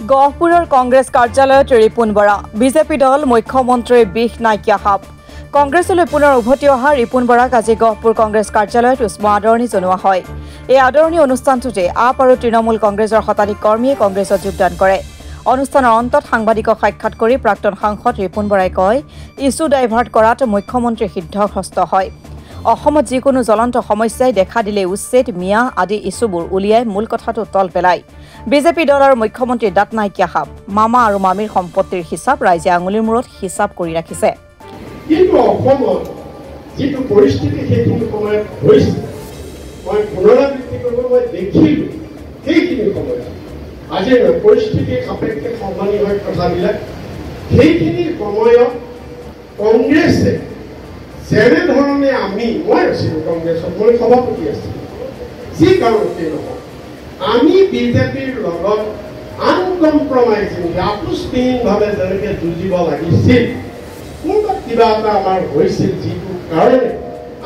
গহপুৰৰ কংগ্ৰেছ কাৰ্যালয়ত ৰিপুণ বৰা বিজেপি দল মুখ্যমন্ত্ৰীৰ বিষ নাইকিয়া সাপ কংগ্ৰেছলৈ পুনৰ উভতি অহা ৰিপুণ বৰাক আজি গহপুৰ কংগ্ৰেছ কাৰ্যালয়ত উষ্ম আদৰণি জনোৱা হয় এই আদৰণি অনুষ্ঠানটোতে আপ আৰু তৃণমূল কংগ্ৰেছৰ শতাধিক কৰ্মীয়ে কংগ্ৰেছত যোগদান কৰে অনুষ্ঠানৰ অন্তত সাংবাদিকক সাক্ষাৎ কৰি প্ৰাক্তন সাংসদ ৰিপুণ বৰাই কয় ইছ্যু ডাইভাৰ্ট কৰাত মুখ্যমন্ত্ৰী সিদ্ধহস্ত হয় অসমত যিকোনো জ্বলন্ত সমস্যাই দেখা দিলে উচ্ছেদ মিয়া আদি ইছ্যুবোৰ উলিয়াই মূল কথাটো তল পেলায় বিজেপি দল আৰু মুখ্যমন্ত্ৰীৰ দাঁত নাইকিয়া সাপ মামা আৰু মামীৰ সম্পত্তিৰ হিচাপ ৰাইজে আঙুলিৰ মূৰত হিচাপ কৰি ৰাখিছে কিন্তু অসমত যিটো পৰিস্থিতি সেইখিনি সময়ত হৈছে মই পুনৰাবৃত্তি কৰিব মই দেখিলোঁ সেইখিনি সময়ত আজি পৰিস্থিতিৰ সাপেক্ষে সলনি হয় কথাবিলাক সেইখিনি সময়ত কংগ্ৰেছে যেনেধৰণে মই আছিলোঁ কংগ্ৰেছত মই সভাপতি আছিলোঁ যি কাৰণতে নহয় আমি বিজেপিৰ লগত আনকম্প্ৰমাইজিং আপোচবিহীনভাৱে যেনেকৈ যুঁজিব লাগিছিল কোনোবাত কিবা এটা আমাৰ হৈছিল যিটো কাৰণে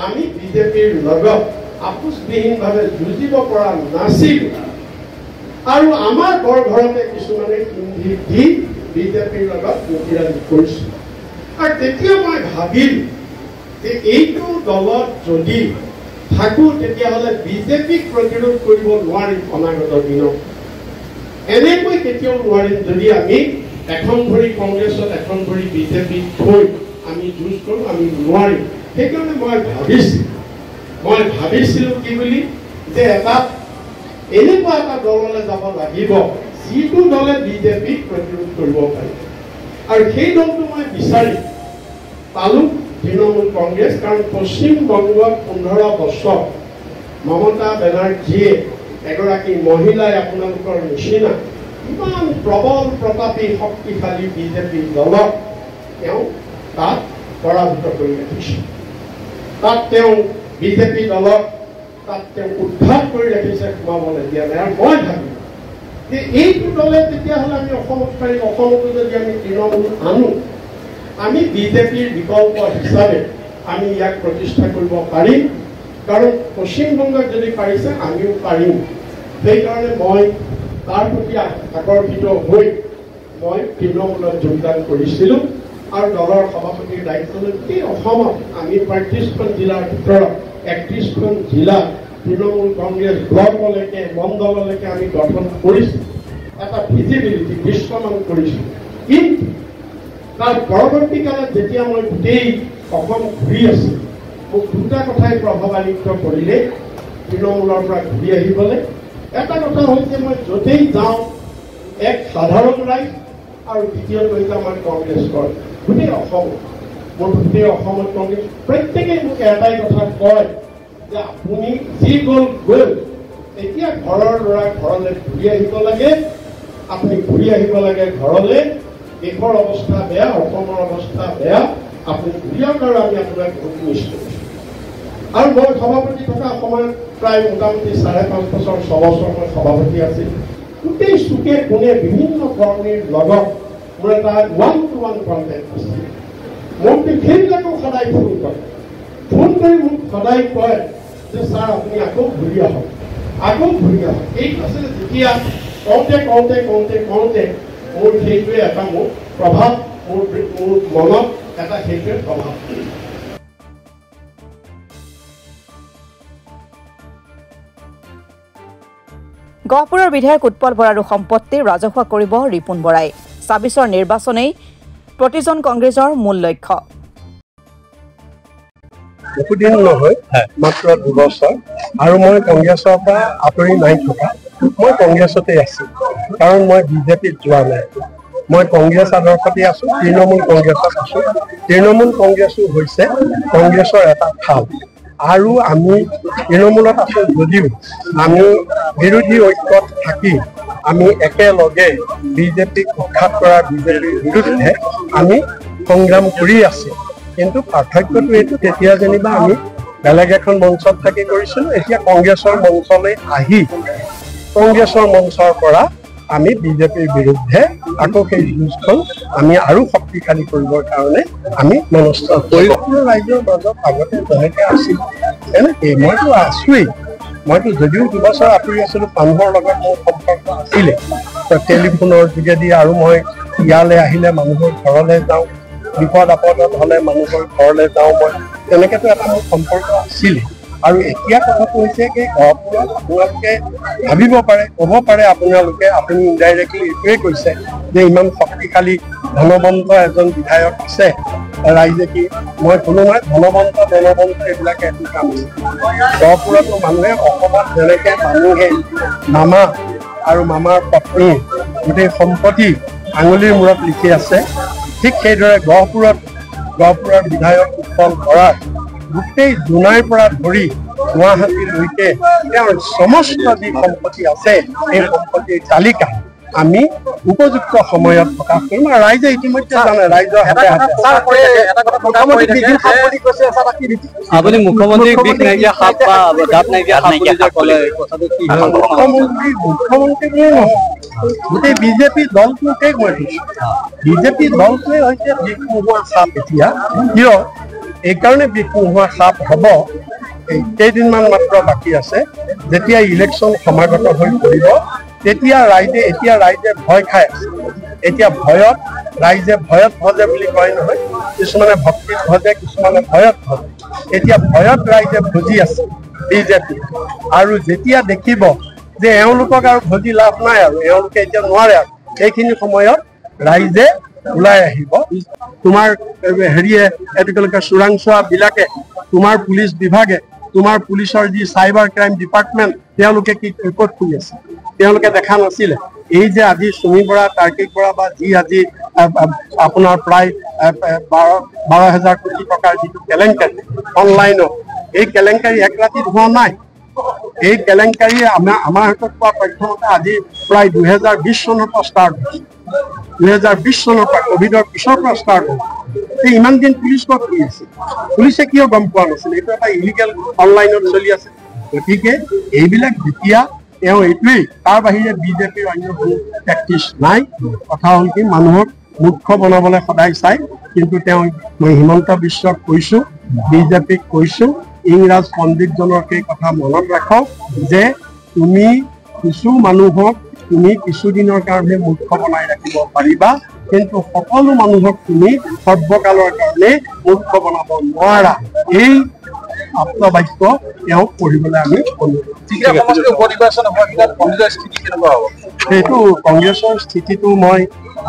আমি বিজেপিৰ লগত আপোচবিহীনভাৱে যুঁজিব পৰা নাছিলোঁ আৰু আমাৰ ঘৰতে কিছুমানে হিন্দী দি বিজেপিৰ লগত মুখিৰাজি কৰিছিল আৰু তেতিয়া মই ভাবিলোঁ যে এইটো দলত যদি থাকোঁ তেতিয়াহ'লে বিজেপিক প্ৰতিৰোধ কৰিব নোৱাৰিম অনাগত দিনত এনেকৈ কেতিয়াও নোৱাৰিম যদি আমি এখন ভৰি কংগ্ৰেছত এখন ভৰি বিজেপিক থৈ আমি যুঁজ কৰোঁ আমি নোৱাৰিম সেইকাৰণে মই ভাবিছিলোঁ কি বুলি যে এনেকুৱা এটা দললৈ যাব লাগিব যিটো দলে বিজেপিক প্ৰতিৰোধ কৰিব পাৰে আৰু সেই দলটো মই বিচাৰি পালোঁ তৃণমূল কংগ্ৰেছ কাৰণ পশ্চিমবংগত 15 বছৰ মমতা বেনাৰ্জীয়ে এগৰাকী মহিলাই আপোনালোকৰ নিচিনা ইমান প্ৰবল প্ৰতাপী শক্তিশালী বিজেপি দলক তেওঁ তাত পৰাভূত কৰি ৰাখিছে তাত তেওঁ বিজেপি দলক তাত তেওঁ উদ্ধাৰ কৰি ৰাখিছে সোমাবলৈ দিয়া নাই আৰু মই ভাবিলোঁ যে এইটো দলে তেতিয়াহ'লে আমি অসমত পাৰিম অসমতো যদি আমি তৃণমূল আনো আমি বিজেপিৰ বিকল্প হিচাপে আমি ইয়াক প্ৰতিষ্ঠা কৰিব পাৰিম কাৰণ পশ্চিমবংগত যদি পাৰিছে আমিও পাৰিম সেইকাৰণে মই তাৰ প্ৰতি আকৰ্ষিত হৈ মই তৃণমূলত যোগদান কৰিছিলোঁ আৰু দলৰ সভাপতিৰ দায়িত্ব লৈ গোটেই অসমত আমি 35খন জিলাৰ ভিতৰত 31খন জিলা তৃণমূল কংগ্ৰেছ ব্লকলৈকে মণ্ডললৈকে আমি গঠন কৰিছোঁ এটা ভিজিবিলিটি দৃশ্যমান কৰিছোঁ কিন্তু তাৰ পৰৱৰ্তীকালত যেতিয়া মই গোটেই অসম ঘূৰি আছোঁ মোক দুটা কথাই প্ৰভাৱান্বিত কৰিলে তৃণমূলৰ পৰা ঘূৰি আহিবলৈ এটা কথা হৈছে মই য'তেই যাওঁ এক সাধাৰণ ৰাইজ আৰু দ্বিতীয়টো হৈছে আমাৰ কংগ্ৰেছ কৰ্মী গোটেই অসমত মোৰ গোটেই অসমত কংগ্ৰেছ প্ৰত্যেকেই মোক এটাই কথা কয় যে আপুনি যি গ'ল এতিয়া ঘৰৰ ল'ৰা ঘৰলৈ ঘূৰি আহিব লাগে আপুনি ঘূৰি আহিব লাগে ঘৰলৈ দেশৰ অৱস্থা বেয়া অসমৰ অৱস্থা বেয়া আপুনি ঘূৰিয়াক আৰু আমি আপোনাক ভোট নিশ্চয় আৰু মই সভাপতি থকা সময়ত প্ৰায় মোটামুটি 5.5 বছৰ 6 বছৰ মই সভাপতি আছিল গোটেই চুকে কোণে বিভিন্ন কৰ্মীৰ লগত মোৰ এটা 1-to-1 কণ্টেক্ট আছিল মোক সেইবিলাকক সদায় ফোন কৰি মোক সদায় কয় যে ছাৰ আপুনি আকৌ ঘূৰি আহক এইটো আছিলে যেতিয়া কওঁতে মোৰ সেইটোৱে এটা মোৰ প্ৰভাৱ মোৰ মনত এটা সেইটোৱে প্ৰভাৱ গহপুৰৰ বিধায়ক উৎপল বৰাৰো সম্পত্তি ৰাজহুৱা কৰিব ৰিপুণ বৰাই 26ৰ নিৰ্বাচনেই প্ৰতিজন কংগ্ৰেছৰ মূল লক্ষ্য বহুদিন নহয় মাত্ৰ 2 বছৰ আৰু মই কংগ্ৰেছৰ পৰা আঁতৰি নাই থকা মই কংগ্ৰেছতে আছোঁ কাৰণ মই বিজেপিত যোৱা নাই মই কংগ্ৰেছ আদৰ্শতে আছোঁ তৃণমূল কংগ্ৰেছত আছোঁ তৃণমূল কংগ্ৰেছো হৈছে কংগ্ৰেছৰ এটা ঠাল আৰু আমি তৃণমূলত আছোঁ যদিও আমি বিৰোধী ঐক্যত থাকি আমি একেলগে বিজেপিক উৎখাত কৰা বিজেপিৰ বিৰুদ্ধে আমি সংগ্ৰাম কৰি আছোঁ কিন্তু পাৰ্থক্যটো এইটো তেতিয়া যেনিবা আমি বেলেগ এখন মঞ্চত থাকি কৰিছিলোঁ এতিয়া কংগ্ৰেছৰ মঞ্চলৈ আহি কংগ্ৰেছৰ মঞ্চৰ পৰা আমি বিজেপিৰ বিৰুদ্ধে আকৌ সেই যুঁজখন আমি আৰু শক্তিশালী কৰিবৰ কাৰণে আমি মনস্থ কৰিছোঁ ৰাইজৰ মাজত আগতে যেনেকৈ আছিল এনেকৈ মইতো আছোৱেই মইতো যদিও 2 বছৰ আঁতৰি আছিলোঁ মানুহৰ লগত মোৰ সম্পৰ্ক আছিলে টেলিফোনৰ যোগেদি আৰু মই ইয়ালৈ আহিলে মানুহৰ ঘৰলৈ যাওঁ বিপদ আপদত হ'লে মানুহৰ ঘৰলৈ যাওঁ মই তেনেকৈতো এটা মোৰ সম্পৰ্ক আছিলে আৰু এতিয়া কথাটো হৈছে কি গহপুৰত আপোনালোকে ভাবিব পাৰে ক'ব পাৰে আপোনালোকে আপুনি ইনডাইৰেক্টলি এইটোৱে কৈছে যে ইমান শক্তিশালী ধনবন্ত এজন বিধায়ক আছে ৰাইজে কি মই কোনো নাই ধনবন্ত এইবিলাকে একো কাম গহপুৰতো মানুহে অসমত যেনেকৈ মানুহে মামা আৰু মামাৰ পত্নী গোটেই সম্পত্তি আঙুলিৰ মূৰত লিখি আছে ঠিক সেইদৰে গহপুৰৰ বিধায়ক উৎপল বৰাৰ গোটেই জোনাইৰ পৰা ধৰি গুৱাহাটীলৈকে তেওঁৰ সমস্ত যি সম্পত্তি আছে এই সম্পত্তিৰ তালিকা আমি উপযুক্ত সময়ত প্ৰকাশ কৰিম আৰু ৰাইজে ইতিমধ্যে জানে ৰাইজৰ হাতে আপুনি মুখ্যমন্ত্ৰীক বিষ নাইকিয়া সাপ বা দাঁত নাইকিয়া সাপ বুলি যে ক'লে কথাটো কি হয় মুখ্যমন্ত্ৰী বুলি নহয় গোটেই বিজেপি দলটোকে মই দিছোঁ বিজেপি দলটোৱে হৈছে বিষ নোহোৱা সাপ এতিয়া কিয় এইকাৰণে বিষ নোহোৱা সাপ হ'ব এই কেইদিনমান মাত্ৰ বাকী আছে যেতিয়া ইলেকশ্যন সমাগত হৈ পৰিব তেতিয়া ৰাইজে ভয় খাই আছে এতিয়া ৰাইজে ভয়ত ভজে বুলি কয় নহয় কিছুমানে ভক্তিত ভজে কিছুমানে ভয়ত ভজে এতিয়া ভয়ত ৰাইজে ভজি আছে বিজেপি আৰু যেতিয়া দেখিব যে এওঁলোকক আৰু ভজি লাভ নাই আৰু এওঁলোকে এতিয়া নোৱাৰে আৰু সেইখিনি সময়ত ৰাইজে ওলাই আহিব তোমাৰ হেৰিয়ে এতিয়ালৈকে চোৰাংচোৱাবিলাকে তোমাৰ পুলিচ বিভাগে তোমাৰ পুলিচৰ যি চাইবাৰ ক্ৰাইম ডিপাৰ্টমেণ্ট তেওঁলোকে কি ক'ত খুলি আছে তেওঁলোকে দেখা নাছিলে এই যে আজি সুমি বৰা তাৰ্কিক বৰা বা যি আজি আপোনাৰ প্ৰায় 12,000 কোটি টকাৰ যিটো কেলেংকাৰী অনলাইনত এই কেলেংকাৰী এক ৰাতিত হোৱা নাই এই কেলেংকাৰী আমাৰ হাতত পোৱা তথ্যমতে আজি প্ৰায় 2020 চনৰ পৰা ষ্টাৰ্ট হৈছে 2020 চনৰ পৰা কোভিডৰ পিছৰ পৰা ষ্টাৰ্ট হৈছে ইমান দিন পুলিচ ক'ত কৰি আছে পুলিচে কিয় গম পোৱা নাছিল এইটো এটা ইলিগেল অনলাইনত চলি আছে গতিকে এইবিলাক যেতিয়া তেওঁ এইটোৱেই তাৰ বাহিৰে বিজেপিৰ অন্য কোনো প্ৰেক্টিচ নাই কথা হ'ল কি মানুহক মুখ্য বনাবলৈ সদায় চাই কিন্তু তেওঁ মই হিমন্ত বিশ্বক কৈছোঁ বিজেপিক কৈছোঁ ইংৰাজ পণ্ডিতজনৰ সেই কথা মনত ৰাখক যে তুমি কিছু মানুহক তুমি কিছুদিনৰ কাৰণে মুখ্য বনাই ৰাখিব পাৰিবা কিন্তু সকলো মানুহক তুমি সৰ্বকালৰ কাৰণে মুখ্য বনাব নোৱাৰা এই আত্মবাক্য তেওঁক পঢ়িবলৈ আমি সেইটো কংগ্ৰেছৰ স্থিতিটো মই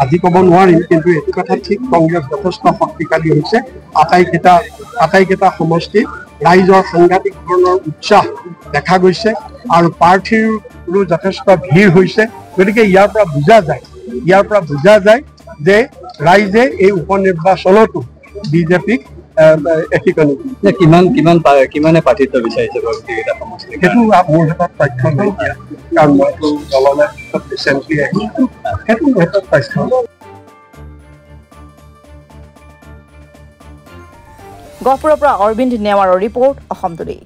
আজি ক'ব নোৱাৰিম কিন্তু এইটো কথা ঠিক কংগ্ৰেছ যথেষ্ট শক্তিশালী হৈছে আটাইকেইটা সমষ্টিত ৰাইজৰ সাংঘাতিক ধৰণৰ উৎসাহ দেখা গৈছে আৰু প্ৰাৰ্থীৰো যথেষ্ট ভিৰ হৈছে গতিকে ইয়াৰ পৰা বুজা যায় যে ৰাইজে এই উপনিৰ্বাচনতো বিজেপিক কিমানে প্ৰাৰ্থিত্ব বিচাৰিছে সেইটো মোৰ হাতত তথ্য নাইকিয়া কাৰণ মইতো দললৈ ৰিচেণ্টলি আহিছোঁ সেইটো মোৰ হাতত তথ্য গহপুৰৰ পৰা অৰবিন্দ নেৱাৰৰ ৰিপৰ্ট অসম টুডে।